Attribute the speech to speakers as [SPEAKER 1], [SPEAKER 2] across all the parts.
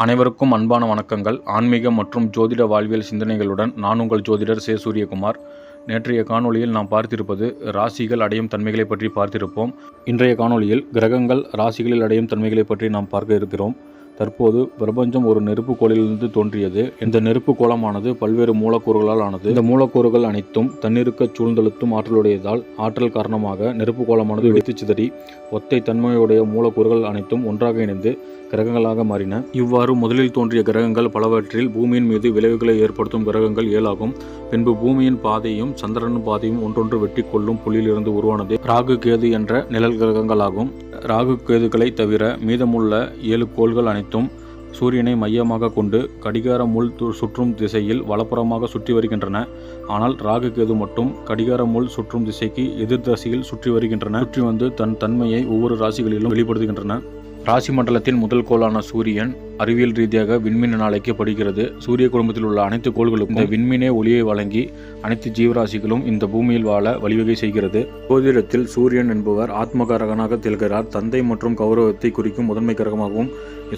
[SPEAKER 1] அனைவருக்கும் அன்பான வணக்கங்கள். ஆன்மீகம் மற்றும் ஜோதிட வாழ்வியல் சிந்தனைகளுடன் நான் உங்கள் ஜோதிடர் சே. சூரியகுமார். நேற்றைய காணொளியில் நாம் பார்த்திருப்பது ராசிகள் அடையும் தன்மைகளை பற்றி பார்த்திருப்போம். இன்றைய காணொளியில் கிரகங்கள் ராசிகளில் அடையும் தன்மைகளை பற்றி நாம் பார்க்க இருக்கிறோம். தற்போது பிரபஞ்சம் ஒரு நெருப்பு கோளிலிருந்து தோன்றியது. இந்த நெருப்பு கோலமானது பல்வேறு மூலக்கூறுகளால் ஆனது. இந்த மூலக்கூறுகள் அனைத்தும் தண்ணீருக்க சூழ்ந்தெழுத்தும் ஆற்றலுடையதால் ஆற்றல் காரணமாக நெருப்பு கோலமானது வெடித்து சிதறி ஒத்தை தன்மையுடைய மூலக்கூறுகள் அனைத்தும் ஒன்றாக இணைந்து கிரகங்களாக மாறின. இவ்வாறு முதலில் தோன்றிய கிரகங்கள் பலவற்றில் பூமியின் மீது விளைவுகளை ஏற்படுத்தும் கிரகங்கள் 7 ஆகும். பின்பு பூமியின் பாதையும் சந்திரனின் பாதையும் ஒன்றொன்று வெட்டி கொள்ளும் புள்ளியிலிருந்து உருவானது ராகு கேது என்ற நிழல் கிரகங்களாகும். ராகு கேதுகளை தவிர மீதமுள்ள 7 கோள்கள் அனைத்தும் சூரியனை மையமாக கொண்டு கடிகார முள் சுற்றும் திசையில் வலப்புறமாக சுற்றி வருகின்றன. ஆனால் ராகு கேது மட்டும் கடிகார முள் சுற்றும் திசைக்கு எதிர் திசையில் சுற்றி வருகின்றன. சுற்றி வந்து தன் தன்மையை ஒவ்வொரு ராசிகளிலும் வெளிப்படுத்துகின்றன. ராசி மண்டலத்தின் முதல் கோளான சூரியன் அறிவியல் ரீதியாக விண்மீன் என அழைக்கப்படுகிறது. சூரிய குடும்பத்தில் உள்ள அனைத்து கோள்களுக்கும் இந்த விண்மீனே ஒளியை வழங்கி அனைத்து ஜீவராசிகளும் இந்த பூமியில் வாழ வழிவகை செய்கிறது. ஜோதிடத்தில் சூரியன் என்பவர் ஆத்மகாரகனாக திகழ்கிறார். தந்தை மற்றும் கௌரவத்தை குறிக்கும் முதன்மை கிரகமாகவும்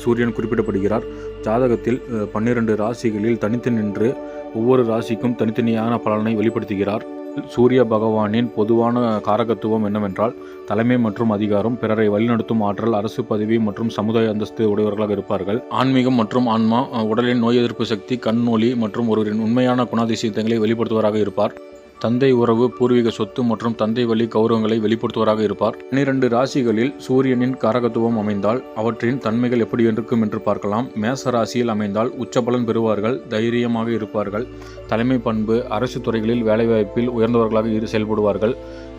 [SPEAKER 1] சூரியன் குறிப்பிடப்படுகிறார். ஜாதகத்தில் 12 ராசிகளில் தனித்து நின்று ஒவ்வொரு ராசிக்கும் தனித்தனியான பலனை வெளிப்படுத்துகிறார். சூரிய பகவானின் பொதுவான காரகத்துவம் என்னவென்றால் தலைமை மற்றும் அதிகாரம், பிறரை வழிநடத்தும் ஆற்றல், அரசு பதவி மற்றும் சமுதாய அந்தஸ்து உடையவர்களாக இருப்பார்கள். ஆன்மீகம் மற்றும் ஆன்மா, உடலின் நோய் எதிர்ப்பு சக்தி, கண் ஒளி மற்றும் ஒருவரின் உண்மையான குணாதிசயங்களை வெளிப்படுத்துவராக இருப்பார். தந்தை உறவு, பூர்வீக சொத்து மற்றும் தந்தை வழி கௌரவங்களை வெளிப்படுத்துவராக இருப்பார். 12 ராசிகளில் சூரியனின் காரகத்துவம் அமைந்தால் அவற்றின் தன்மைகள் எப்படி இருக்கும் என்று பார்க்கலாம். மேச ராசியில் அமைந்தால் உச்சபலன் பெறுவார்கள், தைரியமாக இருப்பார்கள், தலைமை பண்பு, அரசு துறைகளில் வேலைவாய்ப்பில் உயர்ந்தவர்களாக செயல்படுவார்கள்.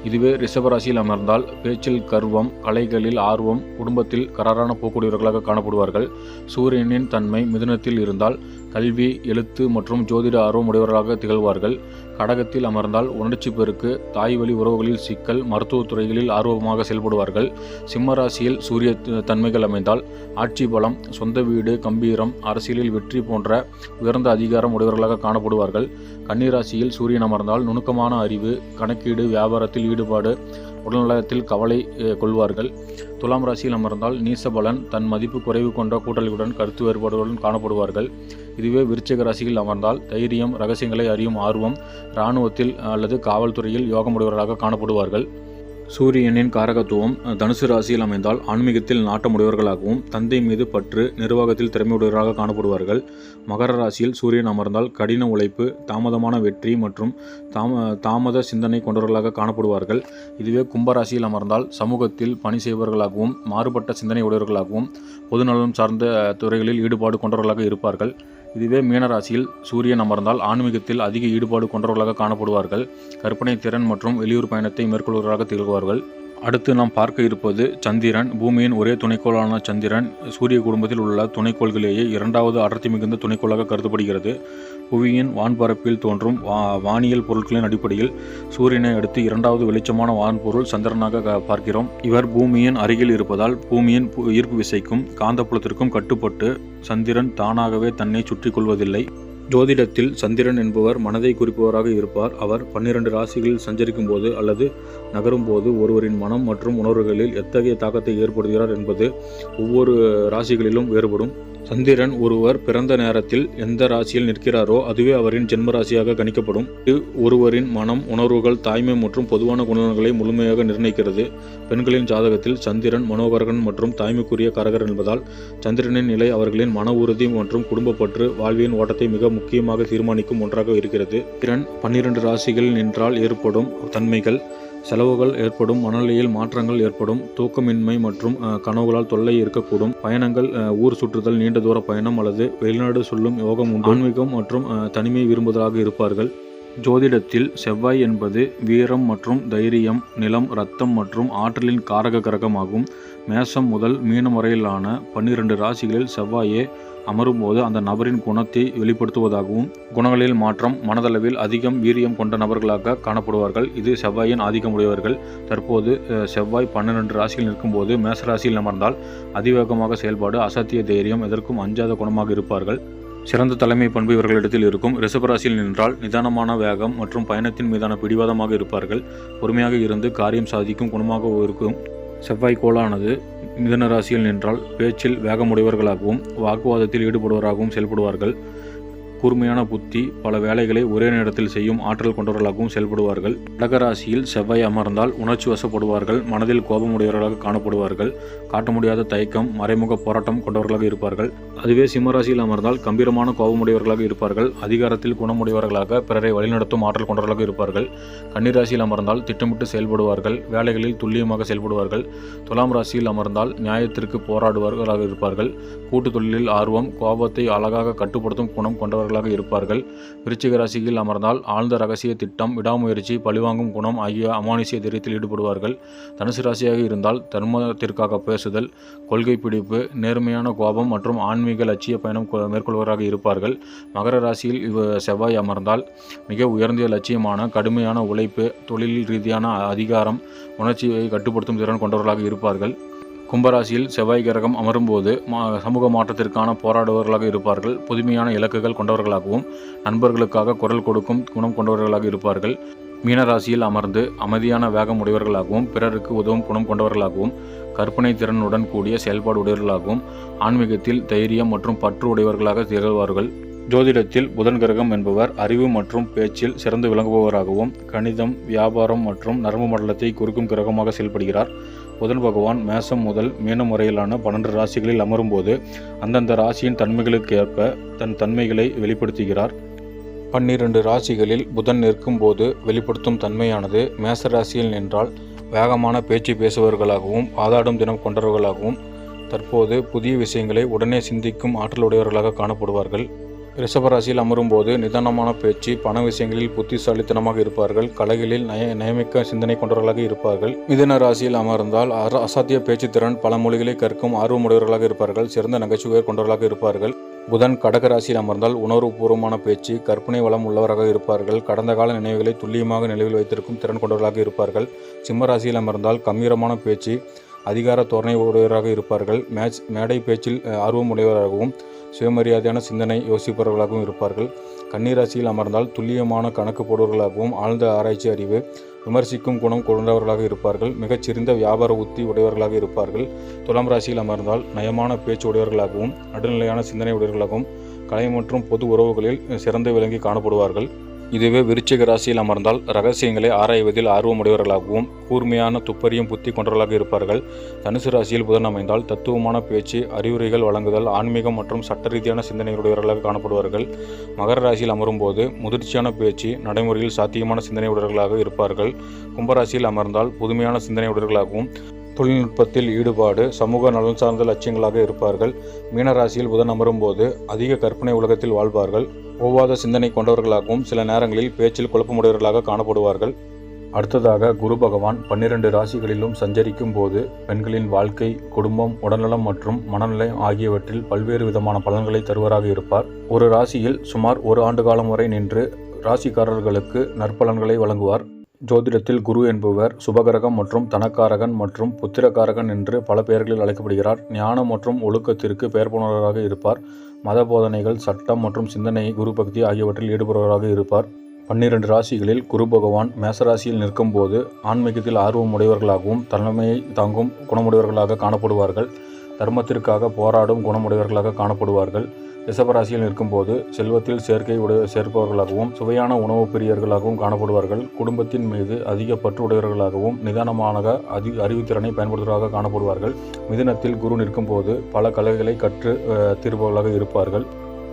[SPEAKER 1] இதுவே ரிஷபராசியில் அமர்ந்தால் பேச்சில் கர்வம், கலைகளில் ஆர்வம், குடும்பத்தில் கராரான போக்குடையவர்களாக காணப்படுவார்கள். சூரியனின் தன்மை மிதுனத்தில் இருந்தால் கல்வி, எழுத்து மற்றும் ஜோதிட ஆர்வம் உடையவர்களாக திகழ்வார்கள். கடகத்தில் அமர்ந்தால் உணர்ச்சி பெருக்கு, தாய் வழி உறவுகளில் சிக்கல், மருத்துவத்துறைகளில் ஆர்வமாக செயல்படுவார்கள். சிம்மராசியில் சூரிய தன்மைகள் அமைந்தால் ஆட்சி பலம், சொந்த வீடு, கம்பீரம், அரசியலில் வெற்றி போன்ற உயர்ந்த அதிகாரம் உடையவர்களாக காணப்படுவார்கள். கன்னிராசியில் சூரியன் அமர்ந்தால் நுணுக்கமான அறிவு, கணக்கீடு, வியாபாரத்தில் ஈடுபாடு, உடல்நலத்தில் கவலை கொள்வார்கள். துலாம் ராசியில் அமர்ந்தால் நீசபலன், தன் மதிப்பு குறைவு கொண்ட கூட்டளியுடன் கருத்து வேறுபாடுகளுடன் காணப்படுவார்கள். இதுவே விருச்சிக ராசியில் அமர்ந்தால் தைரியம், ரகசியங்களை அறியும் ஆர்வம், இராணுவத்தில் அல்லது காவல்துறையில் யோகமுடையவர்களாக காணப்படுவார்கள். சூரியனின் காரகத்துவம் தனுசு ராசியில் அமைந்தால் ஆன்மீகத்தில் நாட்டமுடையவர்களாகவும் தந்தை மீது பற்று, நிர்வாகத்தில் திறமையுடையவர்களாக காணப்படுவார்கள். மகர ராசியில் சூரியன் அமர்ந்தால் கடின உழைப்பு, தாமதமான வெற்றி மற்றும் தாமத சிந்தனை கொண்டவர்களாக காணப்படுவார்கள். இதுவே கும்பராசியில் அமர்ந்தால் சமூகத்தில் பணி செய்பவர்களாகவும் மாறுபட்ட சிந்தனை உடையவர்களாகவும் பொதுநலம் சார்ந்த துறைகளில் ஈடுபாடு கொண்டவர்களாக இருப்பார்கள். இதுவே மீனராசியில் சூரியன் அமர்ந்தால் ஆன்மீகத்தில் அதிக ஈடுபாடு கொண்டவர்களாக காணப்படுவார்கள். கற்பனை திறன் மற்றும் வெளியூர் பயணத்தை மேற்கொள்வர்களாக திகழ்வார்கள். அடுத்து நாம் பார்க்க இருப்பது சந்திரன். பூமியின் ஒரே துணைக்கோளான சந்திரன் சூரிய குடும்பத்தில் உள்ள துணைக்கோள்களிலேயே 2வது அடர்த்தி மிகுந்த துணைக்கோளாக கருதப்படுகிறது. புவியின் வான்பரப்பில் தோன்றும் வானியல் பொருட்களின் அடிப்படையில் சூரியனை அடுத்து 2வது வெளிச்சமான வான்பொருள் சந்திரனாக பார்க்கிறோம். இவர் பூமியின் அருகில் இருப்பதால் பூமியின் ஈர்ப்பு விசைக்கும் காந்தப்புலத்திற்கும் கட்டுப்பட்டு சந்திரன் தானாகவே தன்னை சுற்றி கொள்வதில்லை. ஜோதிடத்தில் சந்திரன் என்பவர் மனதை குறிப்பவராக இருப்பார். அவர் 12 ராசிகளில் சஞ்சரிக்கும் போது அல்லது நகரும் போது ஒருவரின் மனம் மற்றும் உணர்வுகளில் எத்தகைய தாக்கத்தை ஏற்படுத்துகிறார் என்பது ஒவ்வொரு ராசிகளிலும் வேறுபடும். சந்திரன் ஒருவர் பிறந்த நேரத்தில் எந்த ராசியில் நிற்கிறாரோ அதுவே அவரின் ஜென்ம ராசியாக கணிக்கப்படும். இது ஒருவரின் மனம், உணர்வுகள், தாய்மை மற்றும் பொதுவான குணங்களை முழுமையாக நிர்ணயிக்கிறது. பெண்களின் ஜாதகத்தில் சந்திரன் மனோகரகன் மற்றும் தாய்மைக்குரிய காரகர் என்பதால் சந்திரனின் நிலை அவர்களின் மன உறுதி மற்றும் குடும்பப்பற்று, வாழ்வின் ஓட்டத்தை மிக முக்கியமாக தீர்மானிக்கும் ஒன்றாக இருக்கிறது. சந்திரன் 12 ராசிகளில் நின்றால் ஏற்படும் தன்மைகள்: செலவுகள் ஏற்படும், மனநிலையில் மாற்றங்கள் ஏற்படும், தூக்கமின்மை மற்றும் கனவுகளால் தொல்லை இருக்கக்கூடும், பயணங்கள், ஊர் சுற்றுதல், நீண்ட தூர பயணம் அல்லது வெளிநாடு சொல்லும் யோகம் உண்டு, ஆன்மீகம் மற்றும் தனிமை விரும்புவதாக இருப்பார்கள். ஜோதிடத்தில் செவ்வாய் என்பது வீரம் மற்றும் தைரியம், நிலம், இரத்தம் மற்றும் ஆற்றலின் காரக கிரகமாகும். மேசம் முதல் மீனம் வரையிலான 12 ராசிகளில் செவ்வாயே அமரும்போது அந்த நபரின் குணத்தை வெளிப்படுத்துவதாகவும் குணங்களில் மாற்றம், மனதளவில் அதிகம் வீரியம் கொண்ட நபர்களாக காணப்படுவார்கள். இது செவ்வாயின் ஆதிக்கமுடையவர்கள். தற்போது செவ்வாய் 12 ராசியில் நிற்கும்போது மேசராசியில் அமர்ந்தால் அதிவேகமாக செயல்பாடு, அசத்திய தைரியம், எதற்கும் அஞ்சாத குணமாக இருப்பார்கள். சிறந்த தலைமை பண்பு இவர்களிடத்தில் இருக்கும். ரிஷபராசியில் நின்றால் நிதானமான வேகம் மற்றும் பயணத்தின் மீதான பிடிவாதமாக இருப்பார்கள். பொறுமையாக இருந்து காரியம் சாதிக்கும் குணமாக இருக்கும். செவ்வாய் கோளானது மிதுன ராசியில் நின்றால் பேச்சில் வேகமுடையவர்களாகவும் வாக்குவாதத்தில் ஈடுபடுவராகவும் செயல்படுவார்கள். கூர்மையான புத்தி, பல வேலைகளை ஒரே நேரத்தில் செய்யும் ஆற்றல் கொண்டவர்களாகவும் செயல்படுவார்கள். கடகராசியில் செவ்வாய் அமர்ந்தால் உணர்ச்சி வசப்படுவார்கள். மனதில் கோபமுடையவர்களாக காணப்படுவார்கள். காட்ட முடியாத தயக்கம், மறைமுக போராட்டம் கொண்டவர்களாக இருப்பார்கள். அதுவே சிம்மராசியில் அமர்ந்தால் கம்பீரமான கோபமுடையவர்களாக இருப்பார்கள். அதிகாரத்தில் குணமுடையவர்களாக பிறரை வழிநடத்தும் ஆற்றல் கொண்டவர்களாக இருப்பார்கள். கன்னிராசியில் அமர்ந்தால் திட்டமிட்டு செயல்படுவார்கள். வேலைகளில் துல்லியமாக செயல்படுவார்கள். துலாம் ராசியில் அமர்ந்தால் நியாயத்திற்கு போராடுபவர்களாக இருப்பார்கள். கூட்டு தொழிலில் ஆர்வம், கோபத்தை அழகாக கட்டுப்படுத்தும் குணம் கொண்டவர்களாக இருப்பார்கள். விருச்சிக ராசியில் அமர்ந்தால் ஆழ்ந்த ரகசிய திட்டம், விடாமுயற்சி, பழிவாங்கும் குணம் ஆகிய அமானுஷ்ய தைரியத்தில் ஈடுபடுவார்கள். தனுசு ராசியாக இருந்தால் தர்மத்திற்காக பேசுதல், கொள்கை பிடிப்பு, நேர்மையான கோபம் மற்றும் ஆன்மீக லட்சிய பயணம் மேற்கொள்வராக இருப்பார்கள். மகர ராசியில் செவ்வாய் அமர்ந்தால் மிக உயர்ந்த லட்சியமான கடுமையான உழைப்பு, தொழில் ரீதியான அதிகாரம், உணர்ச்சியை கட்டுப்படுத்தும் திறன் கொண்டவர்களாக இருப்பார்கள். கும்பராசியில் செவ்வாய் கிரகம் அமரும்போது சமூக மாற்றத்திற்கான போராடுபவர்களாக இருப்பார்கள். புதுமையான இலக்குகள் கொண்டவர்களாகவும் நண்பர்களுக்காக குரல் கொடுக்கும் குணம் கொண்டவர்களாக இருப்பார்கள். மீனராசியில் அமர்ந்து அமைதியான வேகம் உடையவர்களாகவும் பிறருக்கு உதவும் குணம் கொண்டவர்களாகவும் கற்பனை திறனுடன் கூடிய செயல்பாடு உடையவர்களாகவும் ஆன்மீகத்தில் தைரியம் மற்றும் பற்று உடையவர்களாக திகழ்வார்கள். ஜோதிடத்தில் புதன் கிரகம் என்பவர் அறிவு மற்றும் பேச்சில் சிறந்து விளங்குபவராகவும் கணிதம், வியாபாரம் மற்றும் நரம்பு மண்டலத்தை குறிக்கும் கிரகமாக செயல்படுகிறார். புதன் பகவான் மேசம் முதல் மீனம் வரையிலான 12 ராசிகளில் அமரும்போது அந்தந்த ராசியின் தன்மைகளுக்கு ஏற்ப தன் தன்மைகளை வெளிப்படுத்துகிறார். 12 ராசிகளில் புதன் நிற்கும் போது வெளிப்படுத்தும் தன்மையானது மேச ராசியில் நின்றால் வேகமான பேச்சு பேசுபவர்களாகவும் வாதாடும் தினம் கொண்டவர்களாகவும் தற்போது புதிய விஷயங்களை உடனே சிந்திக்கும் ஆற்றலுடையவர்களாக காணப்படுவார்கள். ரிஷபராசியில் அமரும்போது நிதானமான பேச்சு, பண விஷயங்களில் புத்திசாலித்தனமாக இருப்பார்கள். கலைகளில் நியமிக்க சிந்தனை கொண்டவர்களாக இருப்பார்கள். மிதுன ராசியில் அமர்ந்தால் அசாத்திய பேச்சு திறன், பல மொழிகளை கற்கும் ஆர்வமுடையவர்களாக இருப்பார்கள். சிறந்த நகைச்சுவை கொண்டவர்களாக இருப்பார்கள். புதன் கடக ராசியில் அமர்ந்தால் உணர்வுபூர்வமான பேச்சு, கற்பனை வளம் உள்ளவராக இருப்பார்கள். கடந்த கால நினைவுகளை துல்லியமாக நினைவில் வைத்திருக்கும் திறன் கொண்டவர்களாக இருப்பார்கள். சிம்ம ராசியில் அமர்ந்தால் கம்பீரமான பேச்சு, அதிகார தோரணை உடையவராக இருப்பார்கள். மேடை பேச்சில் ஆர்வம் உடையவராகவும் சுயமரியாதையான சிந்தனை யோசிப்பவர்களாகவும் இருப்பார்கள். கன்னிராசியில் அமர்ந்தால் துல்லியமான கணக்கு போடுவர்களாகவும் ஆழ்ந்த ஆராய்ச்சி அறிவு, விமர்சிக்கும் குணம் கொண்டவர்களாக இருப்பார்கள். மிகச்சிறந்த வியாபார உத்தி உடையவர்களாக இருப்பார்கள். துலாம் ராசியில் அமர்ந்தால் நயமான பேச்சு உடையவர்களாகவும் நடுநிலையான சிந்தனை உடையவர்களாகவும் கலை மற்றும் பொது உறவுகளில் சிறந்து விளங்கி காணப்படுவார்கள். இதுவே விருச்சிக ராசியில் அமர்ந்தால் ரகசியங்களை ஆராய்வதில் ஆர்வமுடையவர்களாகவும் கூர்மையான துப்பறியும் புத்தி கொண்டவர்களாக இருப்பார்கள். தனுசு ராசியில் புதன் அமைந்தால் தத்துவமான பேச்சு, அறிவுரைகள் வழங்குதல், ஆன்மீகம் மற்றும் சட்ட ரீதியான சிந்தனையுடையவர்களாக காணப்படுவார்கள். மகர ராசியில் அமரும்போது முதிர்ச்சியான பேச்சு, நடைமுறையில் சாத்தியமான சிந்தனையுடையவர்களாக இருப்பார்கள். கும்பராசியில் அமர்ந்தால் புதுமையான சிந்தனையுடையவர்களாகவும் தொழில்நுட்பத்தில் ஈடுபாடு, சமூக நலன் சார்ந்த லட்சியங்களாக இருப்பார்கள். மீனராசியில் புதன் அமரும்போது அதிக கற்பனை உலகத்தில் வாழ்வார்கள். ஒவ்வாத சிந்தனை கொண்டவர்களாகவும் சில நேரங்களில் பேச்சில் குழப்பமுடையவர்களாக காணப்படுவார்கள். அடுத்ததாக குரு பகவான் 12 ராசிகளிலும் சஞ்சரிக்கும் போது பெண்களின் வாழ்க்கை, குடும்பம், உடல்நலம் மற்றும் மனநிலை ஆகியவற்றில் பல்வேறு விதமான பலன்களை தருவராக இருப்பார். ஒரு ராசியில் சுமார் 1 ஆண்டு காலம் வரை நின்று ராசிக்காரர்களுக்கு நற்பலன்களை வழங்குவார். ஜோதிடத்தில் குரு என்பவர் சுபகிரகம் மற்றும் தனக்காரகன் மற்றும் புத்திரக்காரகன் என்று பல பெயர்களில் அழைக்கப்படுகிறார். ஞானம் மற்றும் ஒழுக்கத்திற்கு பெயர் போனவராக இருப்பார். மத போதனைகள், சட்டம் மற்றும் சிந்தனை, குரு பக்தி ஆகியவற்றில் ஈடுபடுவராக இருப்பார். 12 ராசிகளில் குரு பகவான் மேசராசியில் நிற்கும் போது ஆன்மீகத்தில் ஆர்வம் உடையவர்களாகவும் தலைமையை தாங்கும் குணமுடையவர்களாக காணப்படுவார்கள். தர்மத்திற்காக போராடும் குணமுடையவர்களாக காணப்படுவார்கள். ரிஷபராசியில் நிற்கும்போது செல்வத்தில் சேர்ப்பவர்களாகவும் சுவையான உணவு பிரியர்களாகவும் காணப்படுவார்கள். குடும்பத்தின் மீது அதிக பற்று உடையவர்களாகவும் நிதானமான அறிவுத்திறனை பயன்படுத்துவதாக காணப்படுவார்கள். மிதுனத்தில் குரு நிற்கும்போது பல கலைகளை கற்று தீர்ப்பவர்களாக இருப்பார்கள்.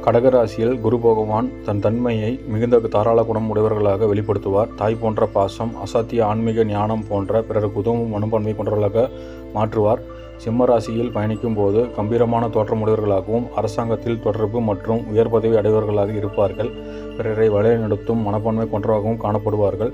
[SPEAKER 1] கடகராசியில் குரு பகவான் தன் தன்மையை மிகுந்த தாராள குணம் உடையவர்களாக வெளிப்படுத்துவார். தாய் போன்ற பாசம், அசாத்திய ஆன்மீக ஞானம் போன்ற பிறருக்கு உதவும் மனப்பான்மை கொண்டவர்களாக மாற்றுவார். சிம்ம ராசியில் பயணிக்கும் போது கம்பீரமான தோற்றமுடையவர்களாகவும் அரசாங்கத்தில் தொடர்பு மற்றும் உயர் பதவி அடைவர்களாக இருப்பார்கள். பிறரை வழிநடத்தும் மனப்பான்மை கொண்டவராகவும் காணப்படுவார்கள்.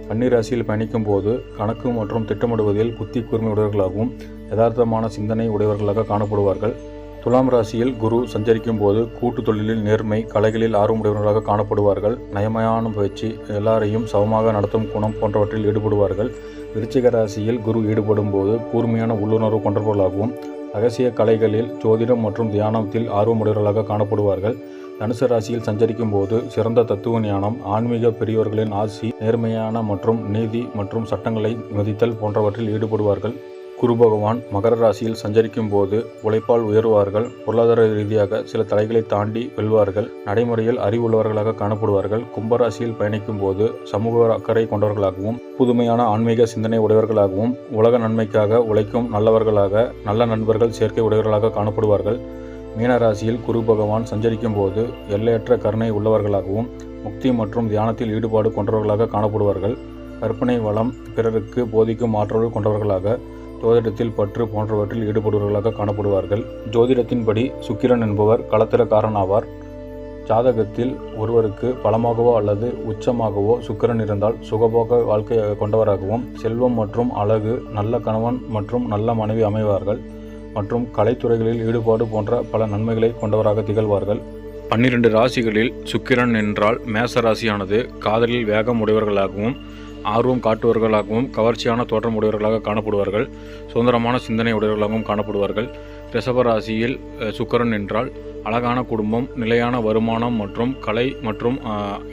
[SPEAKER 1] கன்னிராசியில் பயணிக்கும் போது கணக்கு மற்றும் திட்டமிடுவதில் புத்தி கூர்மை உடையவர்களாகவும் யதார்த்தமான சிந்தனை உடையவர்களாக காணப்படுவார்கள். துலாம் ராசியில் குரு சஞ்சரிக்கும் போது கூட்டு தொழிலில் நேர்மை, கலைகளில் ஆர்வமுடையவர்களாக காணப்படுவார்கள். நயமையான பேச்சு, எல்லாரையும் சமமாக நடத்தும் குணம் போன்றவற்றில் ஈடுபடுவார்கள். விருச்சிக ராசியில் குரு ஈடுபடும் போது கூர்மையான உள்ளுணர்வு கொண்டவர்களாகவும் ரகசிய கலைகளில் ஜோதிடம் மற்றும் தியானத்தில் ஆர்வமுடையவர்களாக காணப்படுவார்கள். தனுசு ராசியில் சஞ்சரிக்கும் போது சிறந்த தத்துவ ஞானம், ஆன்மீக பெரியோர்களின் ஆசி, நேர்மையான மற்றும் நீதி மற்றும் சட்டங்களை மதித்தல் போன்றவற்றில் ஈடுபடுவார்கள். குரு பகவான் மகர ராசியில் சஞ்சரிக்கும் போது உழைப்பால் உயர்வார்கள். பொருளாதார ரீதியாக சில தடைகளை தாண்டி வெல்வார்கள். நடைமுறையில் அறிவுள்ளவர்களாக காணப்படுவார்கள். கும்பராசியில் பயணிக்கும் போது சமூக அக்கறை கொண்டவர்களாகவும் புதுமையான ஆன்மீக சிந்தனை உடையவர்களாகவும் உலக நன்மைக்காக உழைக்கும் நல்லவர்களாக நல்ல நண்பர்கள் சேர்க்கை உடையவர்களாக காணப்படுவார்கள். மீனராசியில் குரு பகவான் சஞ்சரிக்கும் போது எல்லையற்ற கருணை உள்ளவர்களாகவும் முக்தி மற்றும் தியானத்தில் ஈடுபாடு கொண்டவர்களாக காணப்படுவார்கள். கற்பனை வளம் பிறருக்கு போதிக்கும் ஆற்றல் கொண்டவர்களாக ஜோதிடத்தில் பற்று போன்றவற்றில் ஈடுபடுவர்களாக காணப்படுவார்கள். ஜோதிடத்தின்படி சுக்கிரன் என்பவர் களத்திரக்காரன் ஆவார். ஜாதகத்தில் ஒருவருக்கு பலமாகவோ அல்லது உச்சமாகவோ சுக்கிரன் இருந்தால் சுகபோக வாழ்க்கை கொண்டவராகவும் செல்வம் மற்றும் அழகு நல்ல கணவன் மற்றும் நல்ல மனைவி அமைவார்கள் மற்றும் கலைத்துறைகளில் ஈடுபாடு போன்ற பல நன்மைகளை கொண்டவராக திகழ்வார்கள். 12 ராசிகளில் சுக்கிரன் என்றால் மேச ராசியானது காதலில் வேகம் உடையவர்களாகவும் ஆர்வம் காட்டுவர்களாகவும் கவர்ச்சியான தோற்றம் உடையவர்களாக காணப்படுவார்கள். சுதந்திரமான சிந்தனை உடையவர்களாகவும் காணப்படுவார்கள். ரிஷப ராசியில் சுக்கிரன் என்றால் அழகான குடும்பம், நிலையான வருமானம் மற்றும் கலை மற்றும்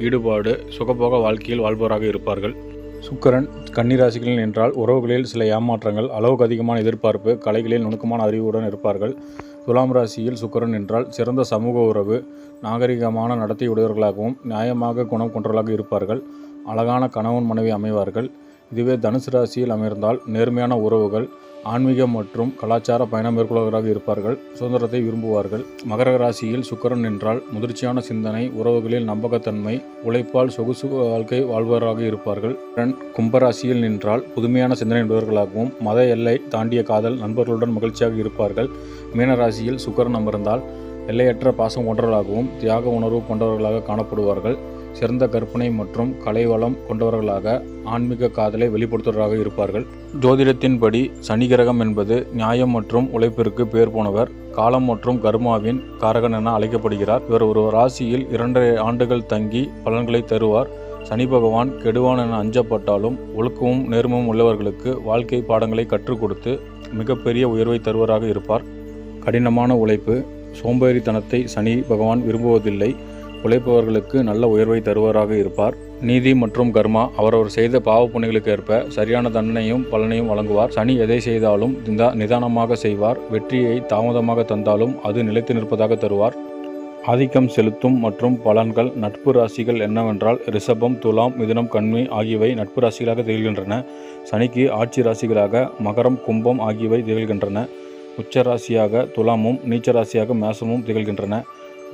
[SPEAKER 1] ஈடுபாடு சுகபோக வாழ்க்கையில் வாழ்பவராக இருப்பார்கள். சுக்கிரன் கன்னி ராசிகளில் என்றால் உறவுகளில் சில ஏமாற்றங்கள், அளவுக்கு அதிகமான எதிர்பார்ப்பு, கலைகளில் நுணுக்கமான அறிவுடன் இருப்பார்கள். துலாம் ராசியில் சுக்கிரன் என்றால் சிறந்த சமூக உறவு, நாகரிகமான நடத்தை உடையவர்களாகவும் நியாயமாக குணம் கொண்டவர்களாக இருப்பார்கள். அழகான கணவன் மனைவி அமைவார்கள். இதுவே தனுசு ராசியில் அமர்ந்தால் நேர்மையான உறவுகள், ஆன்மீக மற்றும் கலாச்சார பயணம் மேற்கொள்வர்களாக இருப்பார்கள். சுதந்திரத்தை விரும்புவார்கள். மகர ராசியில் சுக்கிரன் என்றால் முதிர்ச்சியான சிந்தனை, உறவுகளில் நம்பகத்தன்மை, உழைப்பால் சொகுசு வாழ்க்கை வாழ்பவராக இருப்பார்கள். கும்பராசியில் நின்றால் புதுமையான சிந்தனை உடையவர்களாகவும் மத எல்லை தாண்டிய காதல் நண்பர்களுடன் மகிழ்ச்சியாக இருப்பார்கள். மீனராசியில் சுக்கிரன் அமர்ந்தால் எல்லையற்ற பாசம் கொண்டவர்களாகவும் தியாக உணர்வு கொண்டவர்களாக காணப்படுவார்கள். சிறந்த கற்பனை மற்றும் கலைவளம் கொண்டவர்களாக ஆன்மீக காதலை வெளிப்படுத்துவதாக இருப்பார்கள். ஜோதிடத்தின்படி சனி கிரகம் என்பது நியாயம் மற்றும் உழைப்பிற்கு பெயர் போனவர். காலம் மற்றும் கர்மாவின் காரகன் என அழைக்கப்படுகிறார். இவர் ஒரு ராசியில் 2.5 ஆண்டுகள் தங்கி பலன்களை தருவார். சனி பகவான் கெடுவான் என அஞ்சப்பட்டாலும் ஒழுக்கமும் நேர்மையும் உள்ளவர்களுக்கு வாழ்க்கை பாடங்களை கற்றுக் கொடுத்து மிகப்பெரிய உயர்வை தருவராக இருப்பார். கடினமான உழைப்பு, சோம்பேறித்தனத்தை சனி பகவான் விரும்புவதில்லை. உழைப்பவர்களுக்கு நல்ல உயர்வை தருவராக இருப்பார். நீதி மற்றும் கர்மா, அவரவர் செய்த பாவ புண்ணியங்களுக்கு ஏற்ப சரியான தண்டனையும் பலனையும் வழங்குவார். சனி எதை செய்தாலும் நிதானமாக செய்வார். வெற்றியை தாமதமாக தந்தாலும் அது நிலைத்து நிற்பதாக தருவார். ஆதிக்கம் செலுத்தும் மற்றும் பலன்கள். நட்பு ராசிகள் என்னவென்றால் ரிஷபம், துலாம், மிதுனம், கன்னி ஆகியவை நட்பு ராசிகளாக திகழ்கின்றன. சனிக்கு ஆட்சி ராசிகளாக மகரம், கும்பம் ஆகியவை திகழ்கின்றன. உச்ச ராசியாக துலாமும் நீச்ச ராசியாக மேசமும் திகழ்கின்றன.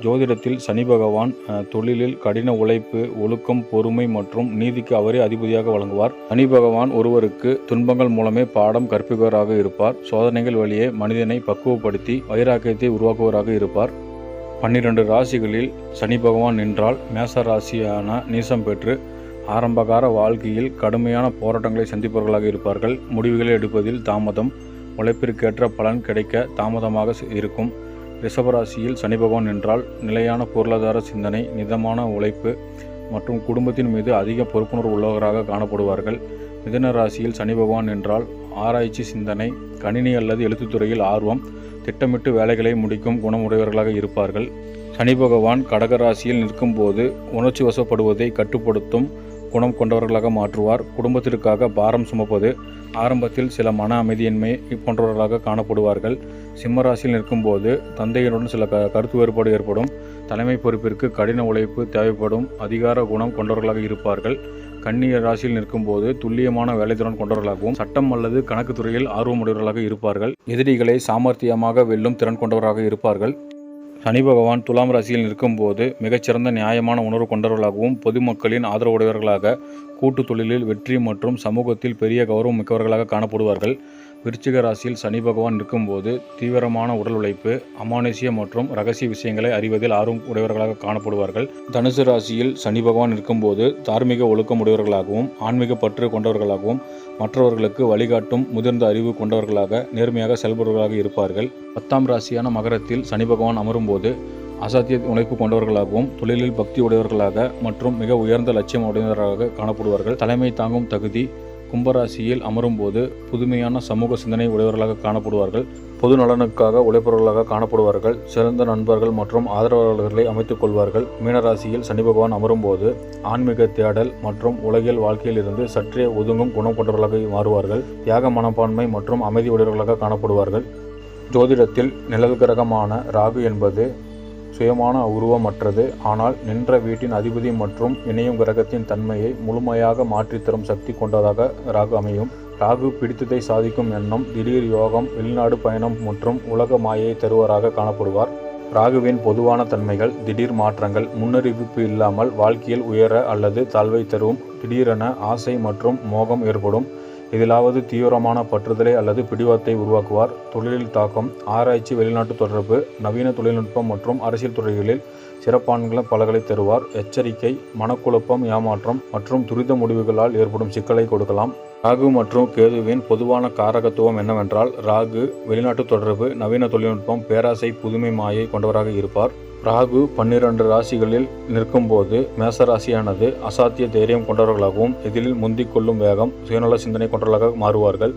[SPEAKER 1] ஜோதிடத்தில் சனி பகவான் தொழிலில் கடின உழைப்பு, ஒழுக்கம், பொறுமை மற்றும் நீதிக்கு அவரே அதிபதியாக வழங்குவார். சனி பகவான் ஒருவருக்கு துன்பங்கள் மூலமே பாடம் கற்பிப்பவராக இருப்பார். சோதனைகள் வழியே மனிதனை பக்குவப்படுத்தி வைராக்கியத்தை உருவாக்குவராக இருப்பார். 12 ராசிகளில் சனி பகவான் நின்றால் மேச ராசியான நீசம் பெற்று ஆரம்பகார வாழ்க்கையில் கடுமையான போராட்டங்களை சந்திப்பவர்களாக இருப்பார்கள். முடிவுகளை எடுப்பதில் தாமதம், உழைப்பிற்கேற்ற பலன் கிடைக்க தாமதமாக இருக்கும். ரிஷபராசியில் சனி பகவான் என்றால் நிலையான பொருளாதார சிந்தனை, நிதமான உழைப்பு மற்றும் குடும்பத்தின் மீது அதிக பொறுப்புணர்வு உள்ளவராக காணப்படுவார்கள். மிதுன ராசியில் சனி பகவான் என்றால் ஆராய்ச்சி சிந்தனை, கணினி அல்லது எழுத்துத்துறையில் ஆர்வம், திட்டமிட்டு வேலைகளை முடிக்கும் குணமுடையவர்களாக இருப்பார்கள். சனி பகவான் கடக ராசியில் நிற்கும்போது உணர்ச்சி வசப்படுவதை கட்டுப்படுத்தும் குணம் கொண்டவர்களாக மாற்றுவார். குடும்பத்திற்காக பாரம் சுமப்பது, ஆரம்பத்தில் சில மன அமைதியின்மை போன்றவர்களாக காணப்படுவார்கள். சிம்மராசியில் நிற்கும்போது தந்தையுடன் சில கருத்து வேறுபாடு ஏற்படும். தலைமை பொறுப்பிற்கு கடின உழைப்பு தேவைப்படும் அதிகார குணம் கொண்டவர்களாக இருப்பார்கள். கன்னி ராசியில் நிற்கும்போது துல்லியமான வேலைத்திறன் கொண்டவர்களாகவும் சட்டம் அல்லது கணக்கு துறையில் ஆர்வமுடையவர்களாக இருப்பார்கள். எதிரிகளை சாமர்த்தியமாக வெல்லும் திறன் கொண்டவராக இருப்பார்கள். சனி பகவான் துலாம் ராசியில் நிற்கும்போது மிகச்சிறந்த நியாயமான உணர்வு கொண்டவர்களாகவும் பொதுமக்களின் ஆதரவுடையவர்களாக கூட்டு தொழிலில் வெற்றி மற்றும் சமூகத்தில் பெரிய கௌரவம் மிக்கவர்களாக காணப்படுவார்கள். விருச்சிக ராசியில் சனி பகவான் நிற்கும்போது தீவிரமான உடல் உழைப்பு, அமானுஷ்ய மற்றும் ரகசிய விஷயங்களை அறிவதில் ஆர்வம் உடையவர்களாக காணப்படுவார்கள். தனுசு ராசியில் சனி பகவான் நிற்கும்போது தார்மீக ஒழுக்கம் உடையவர்களாகவும் ஆன்மீக பற்று கொண்டவர்களாகவும் மற்றவர்களுக்கு வழிகாட்டும் முதிர்ந்த அறிவு கொண்டவர்களாக நேர்மையாக செயல்படுவர்களாக இருப்பார்கள். 10ஆம் ராசியான மகரத்தில் சனி பகவான் அமரும்போது அசாத்திய உழைப்பு கொண்டவர்களாகவும் தொழிலில் பக்தி உடையவர்களாக மற்றும் மிக உயர்ந்த லட்சியம் உடையவர்களாக காணப்படுவார்கள். தலைமை தாங்கும் தகுதி, கும்பராசியில் அமரும்போது புதுமையான சமூக சிந்தனை உடையவர்களாக காணப்படுவார்கள். பொது நலனுக்காக உழைப்பவர்களாக காணப்படுவார்கள். சிறந்த நண்பர்கள் மற்றும் ஆதரவாளர்களை அமைத்துக் கொள்வார்கள். மீனராசியில் சனி பகவான் அமரும்போது ஆன்மீக தேடல் மற்றும் உலகியல் வாழ்க்கையில் இருந்து சற்றே ஒதுங்கும் குணம் கொண்டவர்களாக மாறுவார்கள். தியாக மனப்பான்மை மற்றும் அமைதி உடையவர்களாக காணப்படுவார்கள். ஜோதிடத்தில் நிழல் கிரகமான ராகு என்பது சுயமான உருவமற்றது. ஆனால் நின்ற வீட்டின் அதிபதி மற்றும் இணையும் கிரகத்தின் தன்மையை முழுமையாக மாற்றித்தரும் சக்தி கொண்டதாக ராகு அமையும். ராகு பிடித்ததை சாதிக்கும் எண்ணம், திடீர் யோகம், வெளிநாடு பயணம் மற்றும் உலக மாயை தருவராக காணப்படுவார். ராகுவின் பொதுவான தன்மைகள்: திடீர் மாற்றங்கள், முன்னறிவிப்பு இல்லாமல் வாழ்க்கையில் உயர அல்லது தாழ்வை தரும், திடீரென ஆசை மற்றும் மோகம் ஏற்படும், இதிலாவது தீவிரமான பற்றுதலை அல்லது பிடிவாதத்தை உருவாக்குவார். தொழிலில் தாக்கம், ஆராய்ச்சி, வெளிநாட்டு தொடர்பு, நவீன தொழில்நுட்பம் மற்றும் அரசியல் துறைகளில் சிறப்பான பலன்களை தருவார். எச்சரிக்கை: மனக்குழப்பம், ஏமாற்றம் மற்றும் துரித முடிவுகளால் ஏற்படும் சிக்கலை கொடுக்கலாம். ராகு மற்றும் கேதுவின் பொதுவான காரகத்துவம் என்னவென்றால், ராகு வெளிநாட்டு தொடர்பு, நவீன தொழில்நுட்பம், பேராசை, புதுமை மாயை கொண்டவராக இருப்பார். ராகு 12 ராசிகளில் நிற்கும்போது மேசராசியானது அசாத்திய தைரியம் கொண்டவர்களாகவும் எதிரில் முந்திக் கொள்ளும் வேகம், சுயநல சிந்தனை கொண்டவர்களாக மாறுவார்கள்.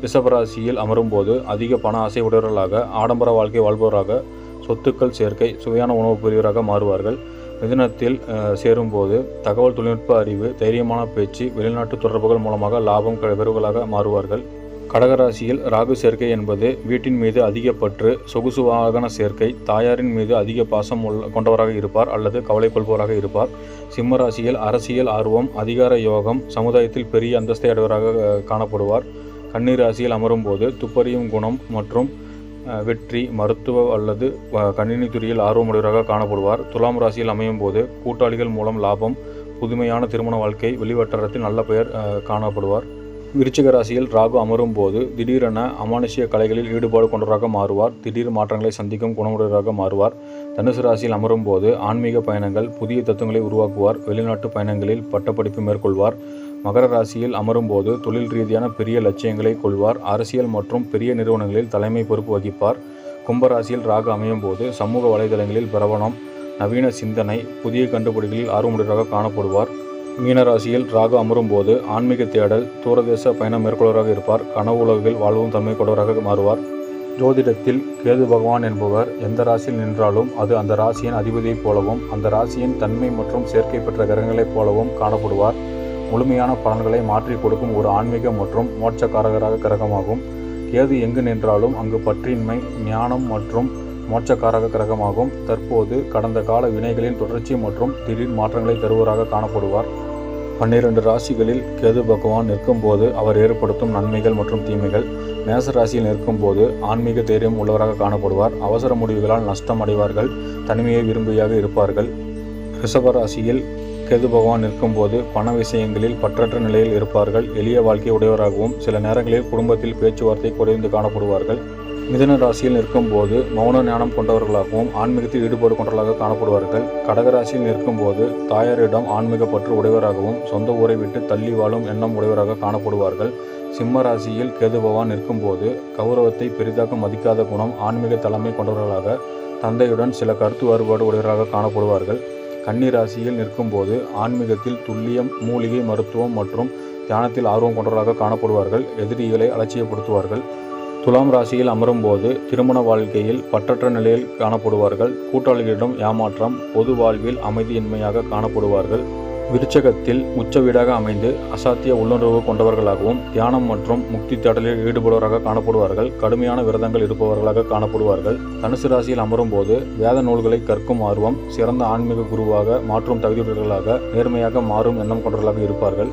[SPEAKER 1] ரிஷபராசியில் அமரும்போது அதிக பண ஆசை உடையவர்களாக, ஆடம்பர வாழ்க்கை வாழ்பவராக, சொத்துக்கள் சேர்க்கை, சுவையான உணவு புரியவராக மாறுவார்கள். மிதுனத்தில் சேரும்போது தகவல் தொழில்நுட்ப அறிவு, தைரியமான பேச்சு, வெளிநாட்டு தொடர்புகள் மூலமாக லாபம் பெறுவர்களாக மாறுவார்கள். கடகராசியில் ராகு சேர்க்கை என்பது வீட்டின் மீது அதிக பற்று, சொகுசு வாகன சேர்க்கை, தாயாரின் மீது அதிக பாசம் கொண்டவராக இருப்பார் அல்லது கவலை கொள்பவராக இருப்பார். சிம்ம ராசியில் அரசியல் ஆர்வம், அதிகார யோகம், சமுதாயத்தில் பெரிய அந்தஸ்தை அடைவராக காணப்படுவார். கன்னி ராசியில் அமரும்போது துப்பறியும் குணம் மற்றும் வெற்றி, மருத்துவ அல்லது கணினி துறையில் ஆர்வமுடையவராக காணப்படுவார். துலாம் ராசியில் அமையும் போது கூட்டாளிகள் மூலம் லாபம், புதுமையான திருமண வாழ்க்கை, வெளிவட்டாரத்தில் நல்ல பெயர் காணப்படுவார். விருச்சிக ராசியில் ராகு அமரும் போது திடீரென அமானுஷ்ய கலைகளில் ஈடுபாடு கொண்டவராக மாறுவார். திடீர் மாற்றங்களை சந்திக்கும் குணமுடையவராக மாறுவார். தனுசு ராசியில் அமரும் போது ஆன்மீக பயணங்கள், புதிய தத்துவங்களை உருவாக்குவார். வெளிநாட்டு பயணங்களில் பட்டப்படிப்பு மேற்கொள்வார். மகர ராசியில் அமரும் போது தொழில் ரீதியான பெரிய லட்சியங்களை கொள்வார். அரசியல் மற்றும் பெரிய நிறுவனங்களில் தலைமை பொறுப்பு வகிப்பார். கும்பராசியில் ராகு அமையும் போது சமூக வலைதளங்களில் பிரபலம், நவீன சிந்தனை, புதிய கண்டுபிடிகளில் ஆர்வமுடையவராக காணப்படுவார். மீனராசியில் ராகு அமரும் போது ஆன்மீக தேடல், தூரதேச பயணம் மேற்கொள்வராக இருப்பார். கனவு உலகில் வாழ்வும் தன்மை கொண்டவராக மாறுவார். ஜோதிடத்தில் கேது பகவான் என்பவர் எந்த ராசியில் நின்றாலும் அது அந்த ராசியின் அதிபதியைப் போலவும் அந்த ராசியின் தன்மை மற்றும் சேர்க்கை பெற்ற கிரகங்களைப் போலவும் காணப்படுவார். முழுமையான பலன்களை மாற்றி கொடுக்கும் ஒரு ஆன்மீக மற்றும் மோட்சக்காரகராக கிரகமாகும். கேது எங்கு நின்றாலும் அங்கு பற்றின்மை, ஞானம் மற்றும் மோட்சக்காரக கிரகமாகும். தற்போது கடந்த கால வினைகளின் தொடர்ச்சி மற்றும் திடீர் மாற்றங்களை தருவராக காணப்படுவார். 12 ராசிகளில் கேது பகவான் நிற்கும்போது அவர் ஏற்படுத்தும் நன்மைகள் மற்றும் தீமைகள்: மேச ராசியில் நிற்கும்போது ஆன்மீக தைரியம் உள்ளவராக காணப்படுவார். அவசர முடிவுகளால் நஷ்டம் அடைவார்கள். தனிமையை விரும்பியாக இருப்பார்கள். ரிஷப ராசியில் கேது பகவான் நிற்கும்போது பண விஷயங்களில் பற்றற்ற நிலையில் இருப்பார்கள். எளிய வாழ்க்கை உடையவராகவும் சில நேரங்களில் குடும்பத்தில் பேச்சுவார்த்தை குறைந்து காணப்படுவார்கள். மிதுன ராசியில் நிற்கும்போது மௌன ஞானம் கொண்டவர்களாகவும் ஆன்மீகத்தில் ஈடுபாடு கொண்டவர்களாக காணப்படுவார்கள். கடகராசியில் நிற்கும்போது தாயாரிடம் ஆன்மீக பற்று உடையவராகவும் சொந்த ஊரை விட்டு தள்ளி வாழும் எண்ணம் உடையவராக காணப்படுவார்கள். சிம்ம ராசியில் கேது பகவான் நிற்கும்போது கௌரவத்தை பெரிதாக மதிக்காத குணம், ஆன்மீக தலைமை கொண்டவர்களாக, தந்தையுடன் சில கருத்து வேறுபாடு உடையவராக காணப்படுவார்கள். கன்னி ராசியில் நிற்கும்போது ஆன்மீகத்தில் துல்லியம், மூலிகை மருத்துவம் மற்றும் தியானத்தில் ஆர்வம் கொண்டவர்களாக காணப்படுவார்கள். எதிரிகளை அலட்சியப்படுத்துவார்கள். துலாம் ராசியில் அமரும்போது திருமண வாழ்க்கையில் பற்றற்ற நிலையில் காணப்படுவார்கள். கூட்டாளிகளிடம் ஏமாற்றம், பொது வாழ்வில் அமைதியின்மையாக காணப்படுவார்கள். விருச்சகத்தில் உச்ச வீடாக அமைந்து அசாத்திய உள்ளுணர்வு கொண்டவர்களாகவும் தியானம் மற்றும் முக்தி தேடலில் ஈடுபடுவராக காணப்படுவார்கள். கடுமையான விரதங்கள் இருப்பவர்களாக காணப்படுவார்கள். தனுசு ராசியில் அமரும்போது வேத நூல்களை கற்கும் ஆர்வம், சிறந்த ஆன்மீக குருவாக மாற்றும் தகுதியுடையவர்களாக, நேர்மையாக மாறும் எண்ணம் கொண்டவர்களாக இருப்பார்கள்.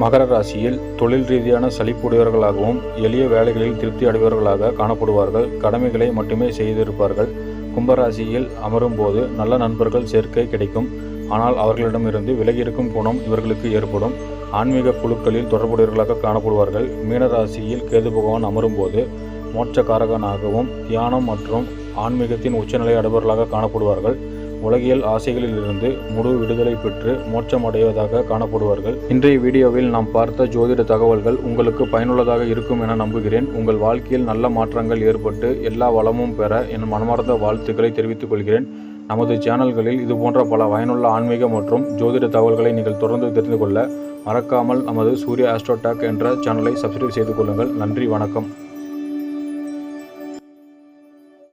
[SPEAKER 1] மகர ராசியில் தொழில் ரீதியான சலிப்புடையவர்களாகவும் எளிய வேலைகளில் திருப்தி அடைவர்களாக காணப்படுவார்கள். கடமைகளை மட்டுமே செய்திருப்பார்கள். கும்பராசியில் அமரும்போது நல்ல நண்பர்கள் சேர்க்கை கிடைக்கும். ஆனால் அவர்களிடமிருந்து விலகியிருக்கும் குணம் இவர்களுக்கு ஏற்படும். ஆன்மீக குழுக்களில் தொடர்புடையவர்களாக காணப்படுவார்கள். மீனராசியில் கேது பகவான் அமரும்போது மோட்சக்காரகனாகவும் தியானம் மற்றும் ஆன்மீகத்தின் உச்சநிலை அடைபவர்களாக காணப்படுவார்கள். உலகியல் ஆசைகளிலிருந்து முழு விடுதலை பெற்று மோட்சம் அடைவதாக காணப்படுவார்கள். இன்றைய வீடியோவில் நாம் பார்த்த ஜோதிட தகவல்கள் உங்களுக்கு பயனுள்ளதாக இருக்கும் என நம்புகிறேன். உங்கள் வாழ்க்கையில் நல்ல மாற்றங்கள் ஏற்பட்டு எல்லா வளமும் பெற என் மனமார்ந்த வாழ்த்துக்களை தெரிவித்துக் கொள்கிறேன். நமது சேனல்களில் இதுபோன்ற பல பயனுள்ள ஆன்மீக மற்றும் ஜோதிட தகவல்களை நீங்கள் தொடர்ந்து தெரிந்து கொள்ள மறக்காமல் நமது சூர்யா ஆஸ்ட்ரோடாக் என்ற சேனலை சப்ஸ்கிரைப் செய்து கொள்ளுங்கள். நன்றி, வணக்கம்.